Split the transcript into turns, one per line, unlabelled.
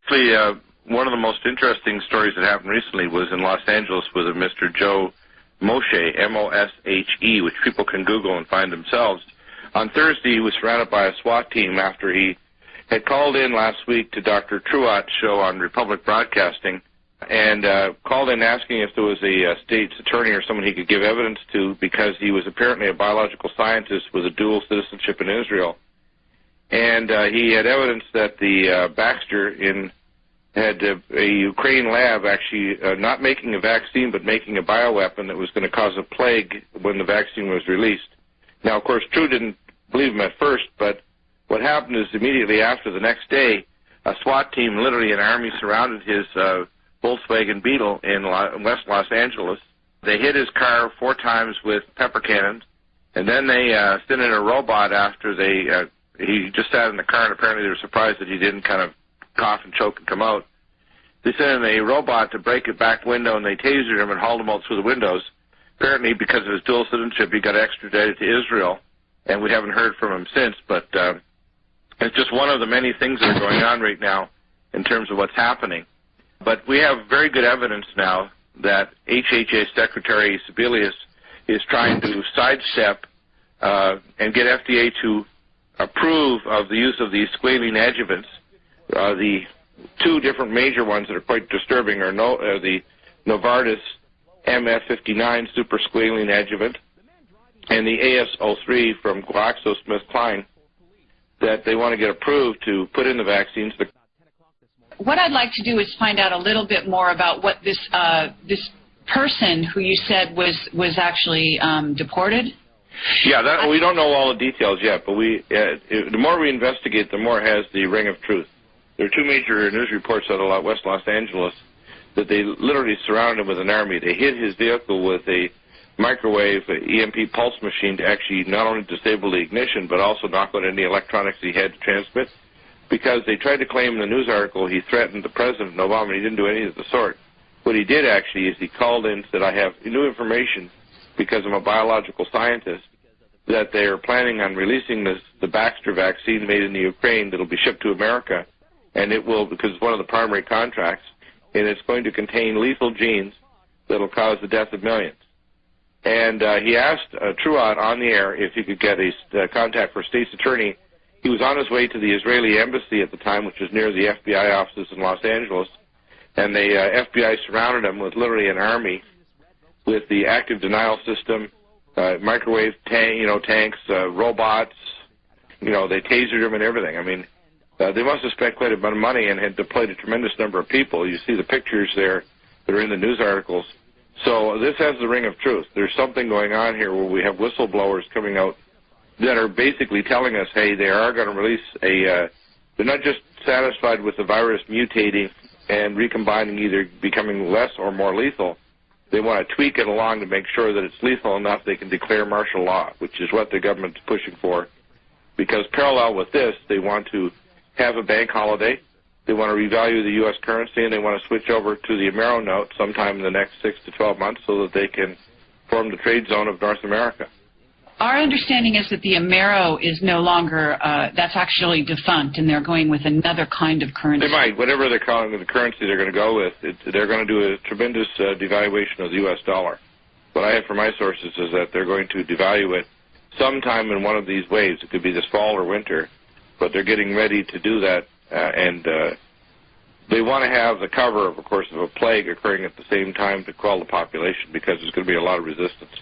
Actually, one of the most interesting stories that happened recently was in Los Angeles with a Mr. Joe Moshe, M-O-S-H-E, which people can Google and find themselves. On Thursday, he was surrounded by a SWAT team after he had called in last week to Dr. Truott's show on Republic Broadcasting and called in asking if there was a state's attorney or someone he could give evidence to because he was apparently a biological scientist with a dual citizenship in Israel. And he had evidence that the Baxter had a Ukraine lab actually not making a vaccine but making a bioweapon that was going to cause a plague when the vaccine was released. Now, of course, True didn't believe him at first, but what happened is immediately after, the next day, a SWAT team, literally an army, surrounded his Volkswagen Beetle in West Los Angeles. They hit his car 4 times with pepper cannons, and then they sent in a robot after he just sat in the car, and apparently they were surprised that he didn't kind of cough and choke and come out. They sent in a robot to break a back window, and they tasered him and hauled him out through the windows. Apparently, because of his dual citizenship, he got extradited to Israel, and we haven't heard from him since. But it's just one of the many things that are going on right now in terms of what's happening. But we have very good evidence now that HHS Secretary Sebelius is trying to sidestep and get FDA to approve of the use of these squalene adjuvants. The 2 different major ones that are quite disturbing are the Novartis MF59 super squalene adjuvant and the AS03 from GlaxoSmithKline that they want to get approved to put in the vaccines.
What I'd like to do is find out a little bit more about what this person who you said was actually deported.
Yeah, we don't know all the details yet, but the more we investigate, the more it has the ring of truth. There are 2 major news reports out of West Los Angeles that they literally surrounded him with an army. They hit his vehicle with a microwave EMP pulse machine to actually not only disable the ignition, but also knock out any electronics he had to transmit, because they tried to claim in the news article he threatened the President Obama. He didn't do any of the sort. What he did actually is he called in and said, I have new information because I'm a biological scientist, that they are planning on releasing the Baxter vaccine made in the Ukraine that will be shipped to America, and it will, because it's one of the primary contracts, and it's going to contain lethal genes that will cause the death of millions. And he asked Truott on the air if he could get a contact for a state's attorney. He was on his way to the Israeli embassy at the time, which was near the FBI offices in Los Angeles, and the FBI surrounded him with literally an army with the active denial system, microwave tanks, robots. They tasered him and everything. I mean, they must have spent quite a bit of money and had deployed a tremendous number of people. You see the pictures there that are in the news articles. So this has the ring of truth. There's something going on here where we have whistleblowers coming out that are basically telling us, hey, they are going to release they're not just satisfied with the virus mutating and recombining, either becoming less or more lethal. They want to tweak it along to make sure that it's lethal enough they can declare martial law, which is what the government's pushing for. Because parallel with this, they want to have a bank holiday, they want to revalue the U.S. currency, and they want to switch over to the Amero note sometime in the next 6 to 12 months so that they can form the trade zone of North America.
Our understanding is that the Amero is no longer, that's actually defunct, and they're going with another kind of currency.
They might. Whatever they're calling the currency they're going to go with, they're going to do a tremendous devaluation of the U.S. dollar. What I have from my sources is that they're going to devalue it sometime in one of these waves. It could be this fall or winter, but they're getting ready to do that, and they want to have the cover, of course, of a plague occurring at the same time to quell the population, because there's going to be a lot of resistance.